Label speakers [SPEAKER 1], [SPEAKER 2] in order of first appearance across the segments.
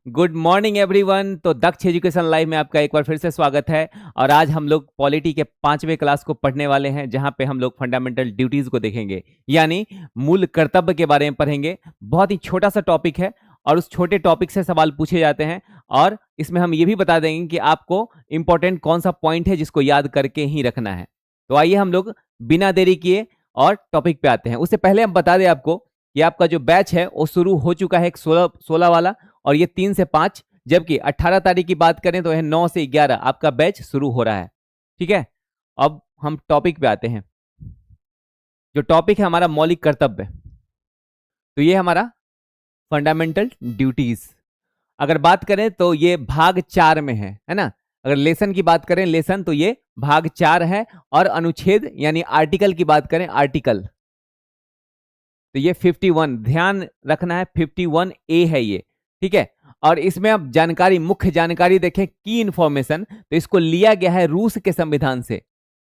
[SPEAKER 1] Good morning everyone. तो दक्ष education live में आपका एक बार फिर से स्वागत है। और आज हम लोग पॉलिटी के 5वें क्लास को पढ़ने वाले हैं, जहां पे हम लोग फंडामेंटल ड्यूटीज को देखेंगे, यानी मूल कर्तव्य के बारे में पढ़ेंगे। बहुत ही छोटा सा टॉपिक है और उस छोटे टॉपिक से सवाल पूछे जाते हैं, और इसमें हम ये भी बता देंगे कि आपको इंपॉर्टेंट कौन सा पॉइंट है जिसको याद करके ही रखना है। तो आइए हम लोग बिना देरी किए और टॉपिक पे आते हैं। उससे पहले हम बता दें आपको कि आपका जो बैच है वो शुरू हो चुका है, एक 16 वाला, और ये 3 से 5, जबकि 18 तारीख की बात करें तो यह 9 से 11 आपका बैच शुरू हो रहा है। ठीक है, अब हम टॉपिक पे आते हैं। जो टॉपिक है हमारा मौलिक कर्तव्य, तो ये हमारा फंडामेंटल ड्यूटीज। अगर बात करें तो ये भाग 4 में है ना। अगर लेसन की बात करें, लेसन, तो ये भाग 4 है। और अनुच्छेद यानी आर्टिकल की बात करें, आर्टिकल, तो ये 51, ध्यान रखना है, 51A है ये। ठीक है, और इसमें अब जानकारी, मुख्य जानकारी देखें, की इंफॉर्मेशन, तो इसको लिया गया है रूस के संविधान से।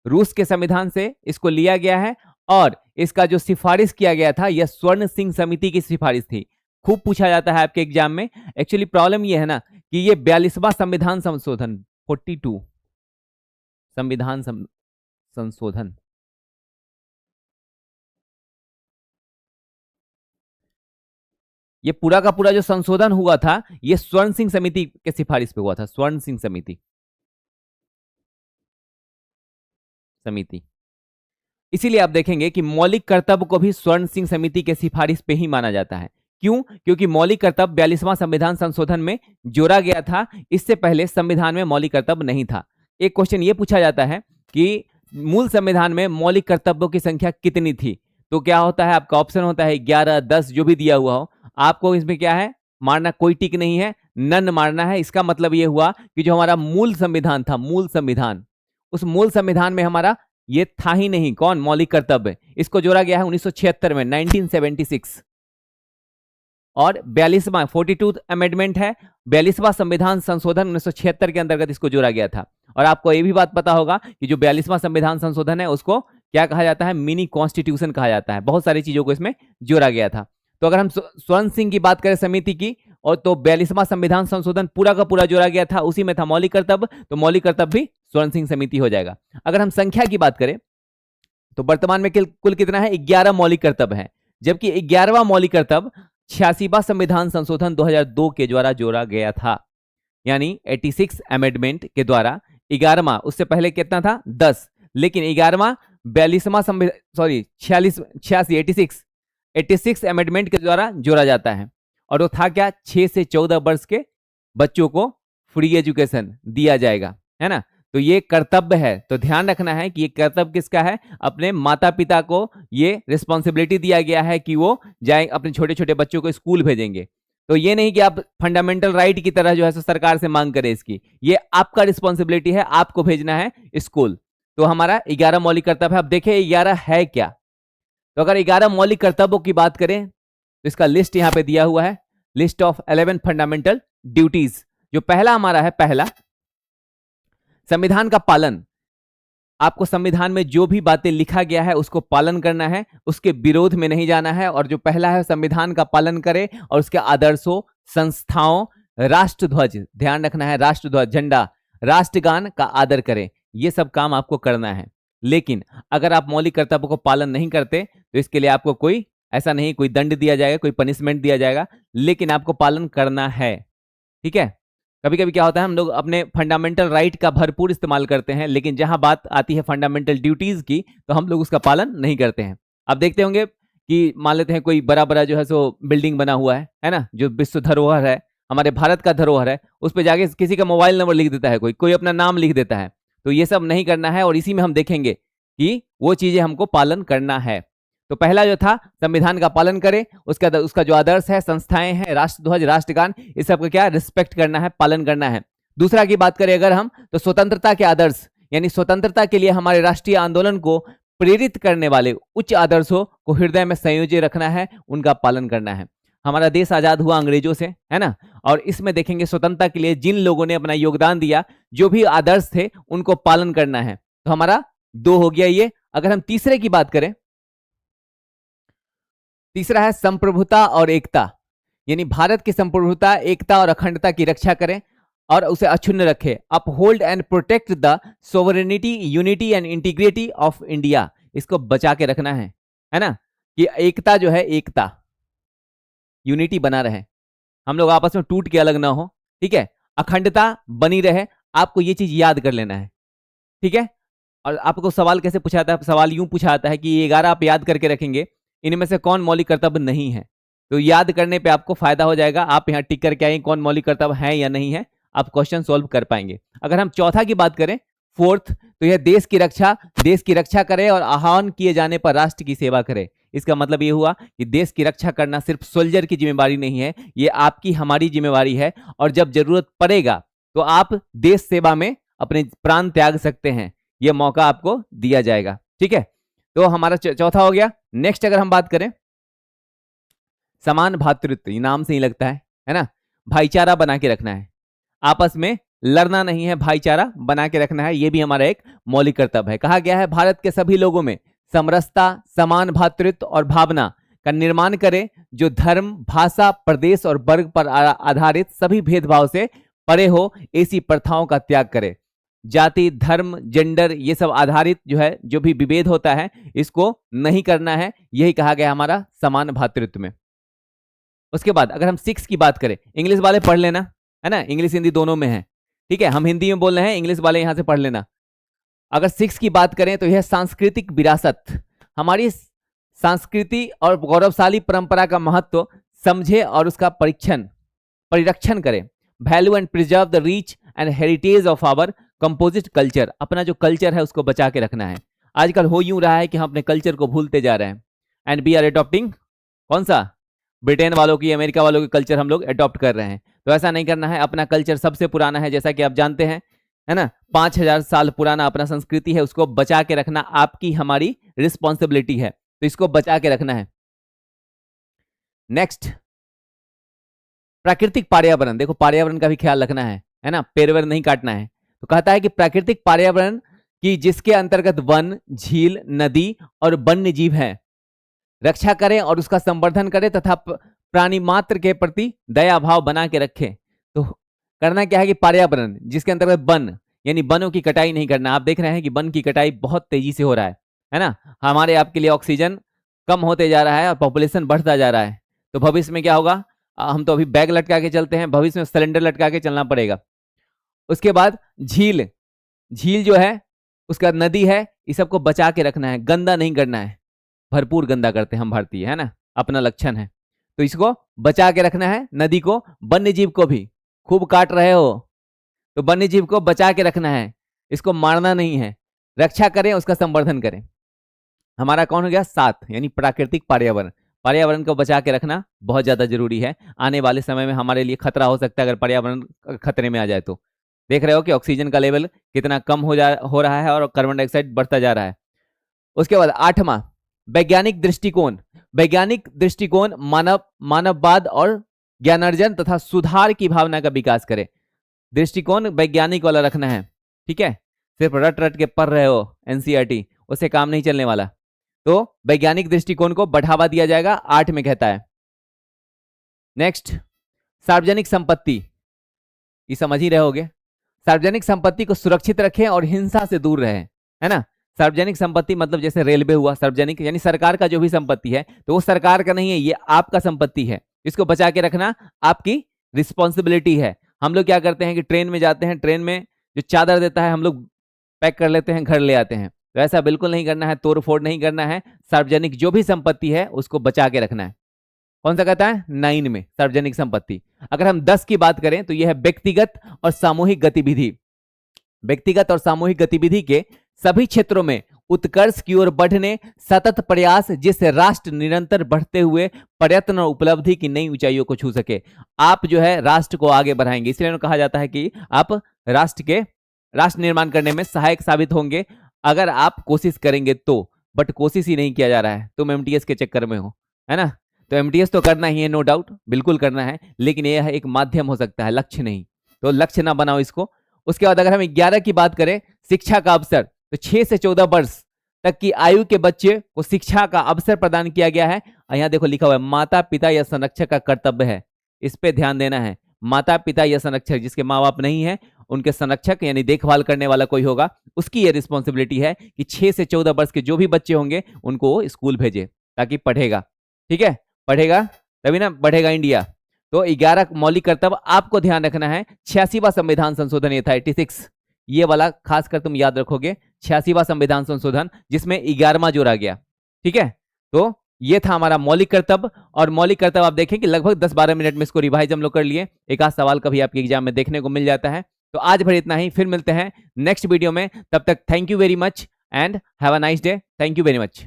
[SPEAKER 1] रूस के संविधान से इसको लिया गया है, और इसका जो सिफारिश किया गया था यह स्वर्ण सिंह समिति की सिफारिश थी। खूब पूछा जाता है आपके एग्जाम में। एक्चुअली प्रॉब्लम यह है ना कि ये 42वां संविधान संशोधन, 42 संविधान संशोधन, ये पूरा का पूरा जो संशोधन हुआ था ये स्वर्ण सिंह समिति के सिफारिश पे हुआ था। स्वर्ण सिंह समिति। इसीलिए आप देखेंगे कि मौलिक कर्तव्य को भी स्वर्ण सिंह समिति के सिफारिश पे ही माना जाता है। क्यों? क्योंकि मौलिक कर्तव्य 42वां संविधान संशोधन में जोड़ा गया था। इससे पहले संविधान में मौलिक कर्तव्य नहीं था। एक क्वेश्चन ये पूछा जाता है कि मूल संविधान में मौलिक कर्तव्यों की संख्या कितनी थी, तो क्या होता है, आपका ऑप्शन होता है 11, 10, जो भी दिया हुआ हो। आपको इसमें क्या है, मारना, कोई टिक नहीं है, नन मारना है। इसका मतलब ये हुआ कि जो हमारा मूल संविधान था, मूल संविधान, उस मूल संविधान में हमारा ये था ही नहीं, कौन, मौलिक कर्तव्य। इसको जोड़ा गया है 1976 में, 1976। और 42वां 42 अमेंडमेंट है, 42वां संविधान संशोधन 1976 के अंतर्गत इसको जोड़ा गया था। और आपको ये भी बात पता होगा कि जो 42वां संविधान संशोधन है उसको क्या कहा जाता है, मिनी कॉन्स्टिट्यूशन कहा जाता है। बहुत सारी चीजों को इसमें जोड़ा गया था। तो अगर हम स्वर्ण सिंह की बात करें समिति की, और तो 42वां संविधान संशोधन पूरा का पूरा जोड़ा गया था, उसी में था मौलिक कर्तव्य, तो मौलिक कर्तव्य भी स्वर्ण सिंह समिति हो जाएगा। अगर हम संख्या की बात करें तो वर्तमान में कुल कितना है, 11 मौलिक कर्तव्य है, जबकि 11वां मौलिक कर्तव्य 86वां संविधान संशोधन 2002 के द्वारा जोड़ा गया था, यानी 86 अमेंडमेंट के द्वारा 11वां। उससे पहले कितना था, 10, लेकिन 11वां 42वां सॉरी 86 अमेंडमेंट के द्वारा जोड़ा जाता है। और वो था क्या, 6 से 14 वर्ष के बच्चों को फ्री एजुकेशन दिया जाएगा, है ना। तो ये कर्तव्य है, तो ध्यान रखना है कि ये कर्तव्य किसका है, अपने माता पिता को ये रिस्पॉन्सिबिलिटी दिया गया है कि वो जाए अपने छोटे छोटे बच्चों को स्कूल भेजेंगे। तो ये नहीं कि आप फंडामेंटल राइट की तरह जो है सरकार से मांग करें इसकी, ये आपका रिस्पॉन्सिबिलिटी है, आपको भेजना है स्कूल। तो हमारा 11 मौलिक कर्तव्य है। अब देखिए 11 है क्या। तो अगर 11 मौलिक कर्तव्यों की बात करें तो इसका लिस्ट यहां पे दिया हुआ है, लिस्ट ऑफ 11 फंडामेंटल ड्यूटीज। जो पहला हमारा है, पहला, संविधान का पालन। आपको संविधान में जो भी बातें लिखा गया है उसको पालन करना है, उसके विरोध में नहीं जाना है। और जो पहला है, संविधान का पालन करें और उसके आदर्शों, संस्थाओं, राष्ट्रध्वज, ध्यान रखना है, राष्ट्रध्वज, झंडा, राष्ट्रगान का आदर करें। ये सब काम आपको करना है। लेकिन अगर आप मौलिक कर्तव्य को पालन नहीं करते तो इसके लिए आपको कोई ऐसा नहीं, कोई दंड दिया जाएगा, कोई पनिशमेंट दिया जाएगा, लेकिन आपको पालन करना है। ठीक है। कभी कभी क्या होता है, हम लोग अपने फंडामेंटल राइट का भरपूर इस्तेमाल करते हैं, लेकिन जहां बात आती है फंडामेंटल ड्यूटीज की तो हम लोग उसका पालन नहीं करते हैं। आप देखते होंगे कि मान लेते हैं कोई बड़ा बड़ा जो है सो बिल्डिंग बना हुआ है ना, जो विश्व धरोहर है, हमारे भारत का धरोहर है, उस पर जाके किसी का मोबाइल नंबर लिख देता है, कोई कोई अपना नाम लिख देता है। तो ये सब नहीं करना है, और इसी में हम देखेंगे कि वो चीजें हमको पालन करना है। तो पहला जो था, संविधान का पालन करें, उसका जो आदर्श है, संस्थाएं हैं, राष्ट्रध्वज, राष्ट्रगान, इस सब का क्या, रिस्पेक्ट करना है, पालन करना है। दूसरा की बात करें अगर हम, तो स्वतंत्रता के आदर्श, यानी स्वतंत्रता के लिए हमारे राष्ट्रीय आंदोलन को प्रेरित करने वाले उच्च आदर्शों को हृदय में संयोजित रखना है, उनका पालन करना है। हमारा देश आजाद हुआ अंग्रेजों से, है ना, और इसमें देखेंगे स्वतंत्रता के लिए जिन लोगों ने अपना योगदान दिया, जो भी आदर्श थे, उनको पालन करना है। तो हमारा 2 हो गया ये। अगर हम तीसरे की बात करें, तीसरा है संप्रभुता और एकता, यानी भारत की संप्रभुता, एकता और अखंडता की रक्षा करें और उसे अक्षुण्ण रखे। Uphold and protect the sovereignty, unity and integrity of India, इसको बचा के रखना है ना, कि एकता जो है, एकता यूनिटी बना रहे, हम लोग आपस में टूट के अलग ना हो, ठीक है, अखंडता बनी रहे, आपको ये चीज याद कर लेना है, ठीक है। और आपको सवाल कैसे पूछा जाता है, सवाल यूं पूछा जाता है कि ये 11 आप याद करके रखेंगे, इनमें से कौन मौलिक कर्तव्य नहीं है, तो याद करने पे आपको फायदा हो जाएगा। आप यहाँ टिक करके आएंगे कौन मौलिक कर्तव्य है या नहीं है, आप क्वेश्चन सोल्व कर पाएंगे। अगर हम चौथा की बात करें, फोर्थ, तो यह देश की रक्षा करे और आह्वान किए जाने पर राष्ट्र की सेवा करे। इसका मतलब ये हुआ कि देश की रक्षा करना सिर्फ सोल्जर की जिम्मेवारी नहीं है, ये आपकी हमारी जिम्मेवारी है, और जब जरूरत पड़ेगा तो आप देश सेवा में अपने प्राण त्याग सकते हैं, यह मौका आपको दिया जाएगा, ठीक है। तो हमारा चौथा हो गया। नेक्स्ट अगर हम बात करें, समान भातृत्व, नाम से ही लगता है ना, भाईचारा बना के रखना है, आपस में लड़ना नहीं है, भाईचारा बना के रखना है, यह भी हमारा एक मौलिक कर्तव्य है। कहा गया है भारत के सभी लोगों में समरसता, समान भातृत्व और भावना का निर्माण करें, जो धर्म, भाषा, प्रदेश और वर्ग पर आधारित सभी भेदभाव से परे हो, ऐसी प्रथाओं का त्याग करे। जाति, धर्म, जेंडर, ये सब आधारित जो है, जो भी विभेद होता है, इसको नहीं करना है, यही कहा गया हमारा समान भातृत्व में। उसके बाद अगर हम 6 की बात करें, इंग्लिश वाले पढ़ लेना, है ना, इंग्लिश हिंदी दोनों में है, ठीक है, हम हिंदी में बोल रहे हैं, इंग्लिश वाले यहां से पढ़ लेना। अगर 6 की बात करें तो यह सांस्कृतिक विरासत, हमारी संस्कृति और गौरवशाली परंपरा का महत्व समझे और उसका परिरक्षण करें। Value and preserve the rich and heritage of our composite culture, अपना जो कल्चर है उसको बचा के रखना है। आजकल हो यूं रहा है कि हम अपने कल्चर को भूलते जा रहे हैं, एंड वी आर एडॉप्टिंग कौन सा, ब्रिटेन वालों की, अमेरिका वालों के कल्चर हम लोग एडॉप्ट कर रहे हैं। तो ऐसा नहीं करना है, अपना कल्चर सबसे पुराना है, जैसा कि आप जानते हैं, है ना, 5000 साल पुराना अपना संस्कृति है, उसको बचा के रखना आपकी हमारी रिस्पॉन्सिबिलिटी है, तो इसको बचा के रखना है। नेक्स्ट, प्राकृतिक पर्यावरण, देखो पर्यावरण का भी ख्याल रखना है ना, पेड़ नहीं काटना है। तो कहता है कि प्राकृतिक पर्यावरण की जिसके अंतर्गत वन, झील, नदी और वन्य जीव है, रक्षा करें और उसका संवर्धन करें तथा प्राणी मात्र के प्रति दया भाव बना के रखें। तो करना क्या है कि पर्यावरण जिसके अंतर्गत वन, यानी वनों की कटाई नहीं करना। आप देख रहे हैं कि वन की कटाई बहुत तेजी से हो रहा है ना, हमारे आपके लिए ऑक्सीजन कम होते जा रहा है और पॉपुलेशन बढ़ता जा रहा है। तो भविष्य में क्या होगा, हम तो अभी बैग लटका के चलते हैं, भविष्य में सिलेंडर लटका के चलना पड़ेगा। उसके बाद झील जो है, उसका नदी है, इस सबको बचा के रखना है, गंदा नहीं करना है, भरपूर गंदा करते हैं हम भारतीय, है ना, अपना लक्षण है, तो इसको बचा के रखना है। नदी को, वन्य जीव को भी खूब काट रहे हो तो वन्य जीव को बचा के रखना है, इसको मारना नहीं है, रक्षा करें, उसका संवर्धन करें। हमारा कौन हो गया 7, यानी प्राकृतिक पर्यावरण को बचा के रखना बहुत ज्यादा जरूरी है। आने वाले समय में हमारे लिए खतरा हो सकता है अगर पर्यावरण खतरे में आ जाए तो। देख रहे हो कि ऑक्सीजन का लेवल कितना कम हो रहा है और कार्बन डाइऑक्साइड बढ़ता जा रहा है। उसके बाद 8वां, वैज्ञानिक दृष्टिकोण मानववाद और ज्ञानार्जन तथा सुधार की भावना का विकास करे। दृष्टिकोण वैज्ञानिक वाला रखना है, ठीक है, सिर्फ रट के पढ़ रहे हो एनसीईआरटी, उससे काम नहीं चलने वाला। तो वैज्ञानिक दृष्टिकोण को बढ़ावा दिया जाएगा, 8 में कहता है। नेक्स्ट, सार्वजनिक संपत्ति, ये समझ ही रहे होगे, सार्वजनिक संपत्ति को सुरक्षित रखें और हिंसा से दूर रहें, है ना। सार्वजनिक संपत्ति मतलब जैसे रेलवे हुआ सार्वजनिक, यानी सरकार का जो भी संपत्ति है, तो वो सरकार का नहीं है, ये आपका संपत्ति है, इसको बचा के रखना आपकी रिस्पॉन्सिबिलिटी है। हम लोग क्या करते हैं कि ट्रेन में जाते हैं, ट्रेन में जो चादर देता है हम लोग पैक कर लेते हैं, घर ले आते हैं, तो ऐसा बिल्कुल नहीं करना है, तोड़ फोड़ नहीं करना है। सार्वजनिक जो भी संपत्ति है उसको बचा के रखना है। कौन सा कहता है 9 में, सार्वजनिक संपत्ति। अगर हम 10 की बात करें तो यह है व्यक्तिगत और सामूहिक गतिविधि। व्यक्तिगत और सामूहिक गतिविधि के सभी क्षेत्रों में उत्कर्ष की ओर बढ़ने सतत प्रयास, जिससे राष्ट्र निरंतर बढ़ते हुए प्रयत्न और उपलब्धि की नई ऊंचाइयों को छू सके। आप जो है राष्ट्र को आगे बढ़ाएंगे, इसलिए कहा जाता है कि आप राष्ट्र निर्माण करने में सहायक साबित होंगे अगर आप कोशिश करेंगे तो। बट कोशिश ही नहीं किया जा रहा है, तुम एमटीएस के चक्कर में हो, है ना। तो एमटीएस तो करना ही है, नो डाउट, बिल्कुल करना है, लेकिन यह एक माध्यम हो सकता है, लक्ष्य नहीं। तो लक्ष्य ना बनाओ इसको। उसके बाद अगर हम 11 की बात करें, शिक्षा का अवसर, तो 6 से 14 वर्ष तक की आयु के बच्चे को शिक्षा का अवसर प्रदान किया गया है। और यहाँ देखो लिखा हुआ है, माता पिता या संरक्षक का कर्तव्य है इस पे ध्यान देना है। माता पिता या संरक्षक, जिसके माँ बाप नहीं है, उनके संरक्षक यानी देखभाल करने वाला कोई होगा, उसकी ये रिस्पॉन्सिबिलिटी है कि 6 से 14 वर्ष के जो भी बच्चे होंगे उनको वो स्कूल भेजे, ताकि पढ़ेगा। ठीक है, पढ़ेगा तभी ना बढ़ेगा इंडिया। तो 11 मौलिक कर्तव्य आपको ध्यान रखना है। 86वां संविधान संशोधन ये था, 86, ये वाला खासकर तुम याद रखोगे, 86वां संविधान संशोधन, जिसमें 11वां जोड़ा गया। ठीक है, तो ये था हमारा मौलिक कर्तव्य। और मौलिक कर्तव्य आप देखें कि लगभग 10-12 मिनट में इसको रिवाइज हम लोग कर लिए। एक आध सवाल कभी आपके एग्जाम में देखने को मिल जाता है। तो आज भर इतना ही, फिर मिलते हैं नेक्स्ट वीडियो में। तब तक thank you very much and have a nice day. Thank you very much.